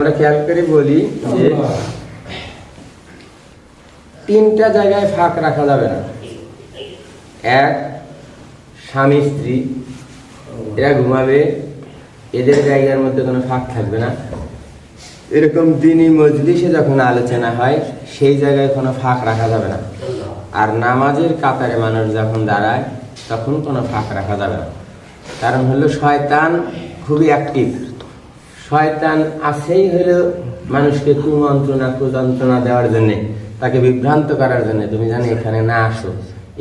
আমরা খেয়াল করে বলি যে তিনটা জায়গায় ফাঁক রাখা যাবে না। এক, স্বামী স্ত্রী এরা ঘুমাবে, এদের জায়গার মধ্যে কোনো ফাঁক থাকবে না। এরকম দিনই মজলিসে যখন আলোচনা হয় সেই জায়গায় কোনো ফাঁক রাখা যাবে না। আর নামাজের কাতারে মানুষ যখন দাঁড়ায় তখন কোনো ফাঁক রাখা যাবে না। কারণ হলো শয়তান খুবই অ্যাক্টিভ। শয়তান আছেই হলো মানুষকে কুমন্ত্রণা কুযন্ত্রণা দেওয়ার জন্যে, তাকে বিভ্রান্ত করার জন্য। তুমি জানো এখানে না আসো,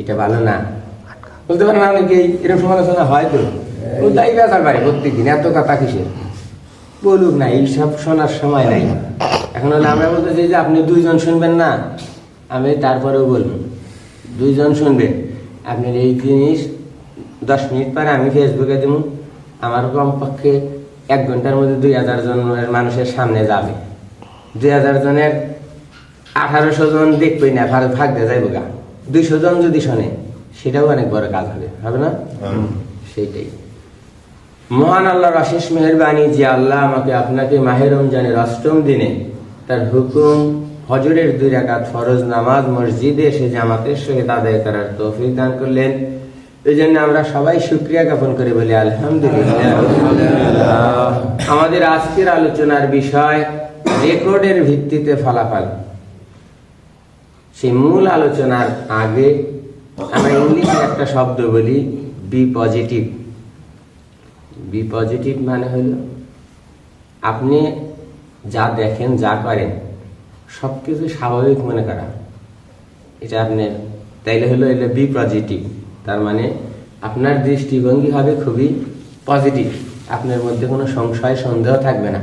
এটা ভালো না, বলতে পারেন অনেকেই এরকম সমালোচনা হয়তো তাই বেচার পারে প্রত্যেকদিন এত কথা কিসের, বলুক না, এইসব শোনার সময় নাই। এখন হলে আমরা বলতে চাই যে আপনি দুইজন শুনবেন না, আমি তারপরেও বলবো দুইজন শুনবেন। আপনার এই জিনিস 10 মিনিট পরে আমি ফেসবুকে দেব, আমার কমপক্ষে 1 ঘন্টার মধ্যে 2000 জনের মানুষের সামনে যাবে। 2000 জনের 1800 জন দেখবেই না, ভাগ দিয়ে যাইব গা। 200 জন যদি শোনে সেটাও অনেক বড় কাজ হবে না? সেইটাই মহান আল্লাহর অশেষ মেহেরবানি যে আল্লাহ আমাকে আপনাকে মাহে রমজানের 8ম দিনে তার হুকুম ফজরের 2 রাকাত ফরজ নামাজ মসজিদে এসে জামাতের সহিত আদায় করার তৌফিক দান করলেন। এই জন্য আমরা সবাই শুকরিয়া জ্ঞাপন করে বলি আলহামদুলিল্লাহ। আমাদের আজকের আলোচনার বিষয় রেকর্ডের ভিত্তিতে ফলাফল। সেই মূল আলোচনার আগে আমরা ইংলিশে একটা শব্দ বলি বি পজিটিভ। বি পজিটিভ মানে হলো আপনি যা দেখেন যা করেন সবকিছু স্বাভাবিক মনে করা, এটা আপনার তাইলে হলো এটা বি পজিটিভ। তার মানে আপনার দৃষ্টিভঙ্গি হবে খুবই পজিটিভ, আপনার মধ্যে কোনো সংশয় সন্দেহ থাকবে না।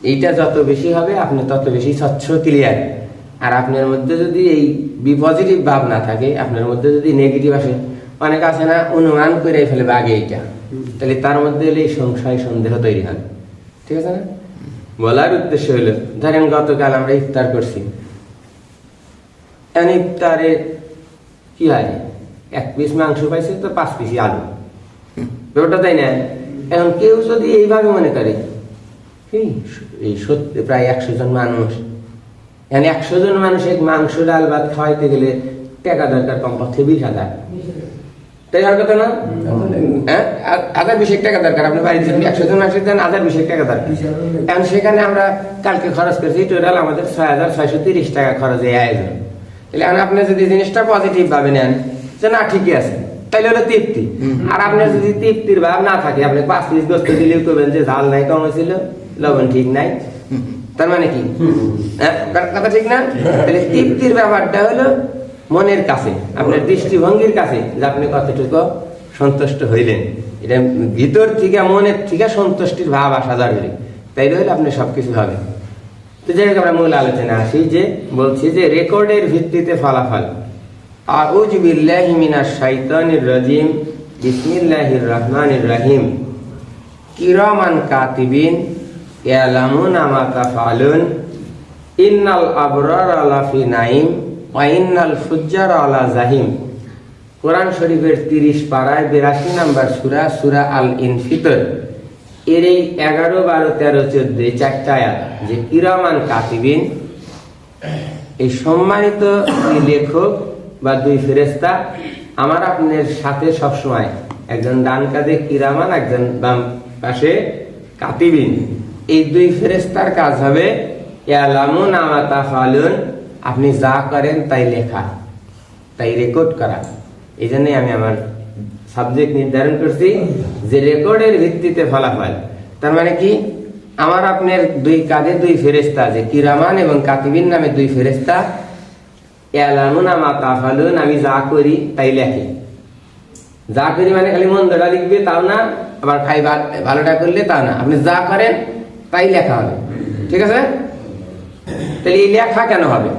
এইটা যত বেশি হবে আপনি তত বেশি স্বচ্ছ ক্লিয়ার। আর আপনার মধ্যে যদি এই বি পজিটিভ ভাব না থাকে, আপনার মধ্যে যদি নেগেটিভ আসে, অনেক আছে না অনুমান করে ফেলবে আগে এইটা, তাহলে তার মধ্যে এই সংশয় সন্দেহ তৈরি হবে। ঠিক আছে না? বলার উদ্দেশ্য হলো ধরেন গতকাল আমরা ইফতার করছি, ইফতারে কি হয় 1 পিস মাংস পাইছে তো 5 পিস আলু, ব্যাপারটা তাই না? এখন কেউ যদি এইভাবে মনে করে এই সত্যি প্রায় 100 জন মানুষ, 100 জন মানুষ এক মাংস ডাল ভাত খাওয়াইতে গেলে টাকা দরকার কমপক্ষে 20,000, তাই আর কথা না? 1020 টাকা দরকার। আপনি বাড়িতে 100 জন মানুষের দেন 1020 টাকা দরকার। এখন সেখানে আমরা কালকে খরচ করেছি টোটাল আমাদের 6,630 টাকা খরচ এই আয়োজন। তাহলে আপনি যদি জিনিসটা পজিটিভ ভাবে নেন যে না ঠিকই আছে, তাইলে হলো তৃপ্তি। আর আপনার যদি তৃপ্তির ভাব না থাকে, আপনি 5 পিস গোস্ত দিলেও করবেন যে ঝাল নাই, কম হয়েছিল, লবণ ঠিক নাই, তার মানে কি কথা ঠিক না? তাহলে তৃপ্তির ব্যাপারটা হলো মনের কাছে, আপনার দৃষ্টিভঙ্গির কাছে যে আপনি কতটুকু সন্তুষ্ট হইলেন, এটা ভিতর থেকে মনের থেকে সন্তুষ্টির ভাব আসা যাবে, তাই হলে আপনি সবকিছু হবে। তো যাই হোক আমরা মূল আলোচনা আসি, যে বলছি যে রেকর্ডের ভিত্তিতে ফলাফল। আউযু বিল্লাহি মিনাশ শাইতানির রাজিম, বিসমিল্লাহির রহমানির রহিম। কিরামান কাতিবিন ইয়ালামুনা মা তাফআলুন, ইন্নাল আবরারা লাফি নাঈম ওয়া ইন্নাল ফুজ্জারা আলা জাহিম। কোরআন শরীফের 30 পারায় 82 নম্বর সূরা, সূরা আল ইনফিতর, এর এই 11, 12, 13, 14 4টা আয়াত, যে কিরামান কাতিবিন, এই সম্মানিত 2 লেখক বা 2 ফেরেশতা আমার আপনার সাথে সবসময়, একজন ডান কাঁধে কিরামান, একজন বাম পাশে কাতিবিন। এই 2 ফেরেশতার কাজ হবে ইয়ালামুনা মা তাফআলুন, আপনি যা করেন তাই লেখা, তাই রেকর্ড করা। এই জন্যই আমি আমার সাবজেক্ট নির্ধারণ করছি যে রেকর্ডের ভিত্তিতে ফলাফল। তার মানে কি, আমার আপনার 2 কাঁধে 2 ফেরেশতা, যে কিরামান এবং কাতিবিন নামে 2 ফেরেশতা, ইয়ালামুনা মা তাফআলুন, আমি যা করি তাই লেখে। যা করি মানে খালি মন্দটা লিখবে তাও না, আবার খাই ভালোটা করলে তাও না, আপনি যা করেন তাই লেখা হবে। ঠিক আছে? তাহলে এই লেখা কেন হবে?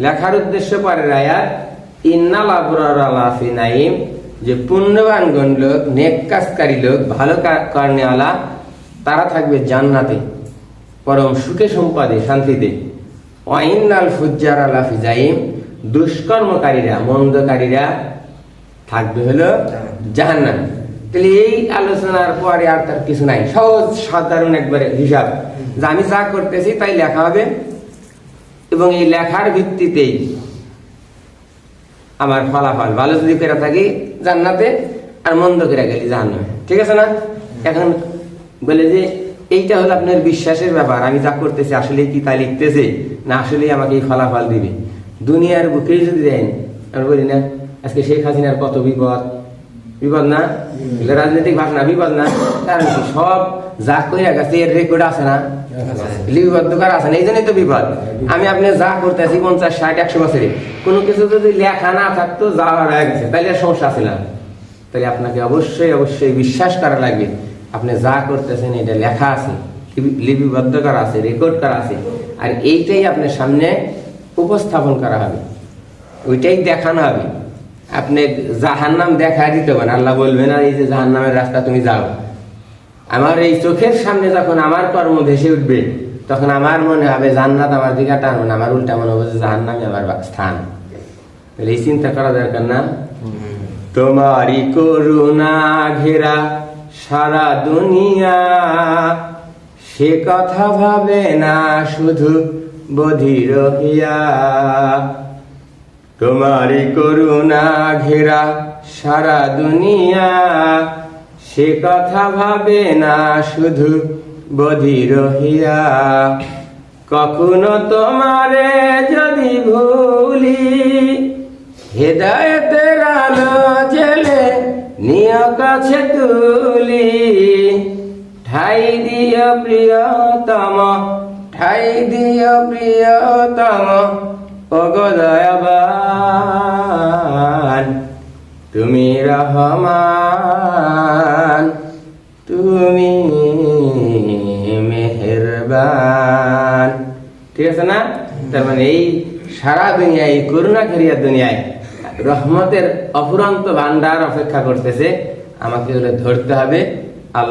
লেখার উদ্দেশ্য পরের আয়াত, ইন্নাল আবরারা লাফি নাঈম, যে পুণ্যবানগণ লোক, নেক কাজকারী লোক, ভালো কর্মওয়ালা, তারা থাকবে জান্নাতে, পরম সুখে সম্পদে শান্তিতে। ওয়া ইন্নাল ফুজ্জারা লাফি জাহিম, দুষ্কর্মকারীরা মন্দকারীরা থাকবে হলো জাহান্নামে। তাহলে এই আলোচনার পরে আর তার কিছু নাই, সহজ সাধারণ একবারে হিসাব যে আমি যা করতেছি তাই লেখা হবে, এবং এই লেখার ভিত্তিতেই আমার ফলাফল ভালো যদি করে থাকি জান্নাতে, আর মন্দ করে গেলি জাহান্নামে। ঠিক আছে না? এখন বলে যে এইটা হলো আপনার বিশ্বাসের ব্যাপার, আমি যা করতেছি আসলে কি তা লিখতেছে না আসলে আমাকে এই ফলাফল দিবে। দুনিয়ার বুকেই যদি দেন, আমি বলি না আজকে শেখ হাসিনার কত বিপদ, বিপদ না? রাজনৈতিক ভাষণা বিপদ না? কারণ কি সব যা কইরা গেছে এর রেকর্ড আছে না, লিপিবদ্ধ করা আছে না, এই জন্যই তো বিপদ। আমি আপনি যা করতেছি 50, 60, 100 বছরে কোনো কিছু যদি লেখা না থাকতো, যা হয়ে গেছে, তাহলে আর সমস্যা ছিল না। তাহলে আপনাকে অবশ্যই অবশ্যই বিশ্বাস করা লাগবে আপনি যা করতেছেন এটা লেখা আছে, লিপিবদ্ধ করা আছে, রেকর্ড করা আছে, আর এইটাই আপনার সামনে উপস্থাপন করা হবে, ওইটাই দেখানো হবে। আপনি জাহান্নাম দেখা দিতে পারেন, আল্লাহ বলবেন না এই যে জাহান্নামের রাস্তা তুমি যাও, আমার এই চোখের সামনে যখন আমার কর্ম ভেসে উঠবে তখন আমার মনে হবে জান্নাত আমার দিকে টানবে না, আমার উল্টা মনে হবে যে জাহান্নামই আমার স্থান। এই চিন্তা করা দরকার না? তোমারই করুণা ঘেরা সারা দুনিয়া, সে কথা ভাবে না শুধু বধির হইয়া। তোমারই করুণা ঘেরা সারা দুনিয়া, সে কথা ভাবে না শুধু বধির হইয়া। কখনো তোমারে যদি ভুলি, হেদায়েতের আলো জেলে নিয় কাছে তুলি। ঠাই দিও প্রিয়তম, ঠাই দিও প্রিয়তম, ওগো দয়াবান তুমি রহমান, তুমি মেহেরবান। ঠিক আছে না? তার মানে এই সারা দুনিয়ায়, করুণা খেরিয়া দুনিয়ায় রহমতের অফুরন্ত ভান্ডার অপেক্ষা করতেছে, আমাকে ধরতে হবে। আল্লাহ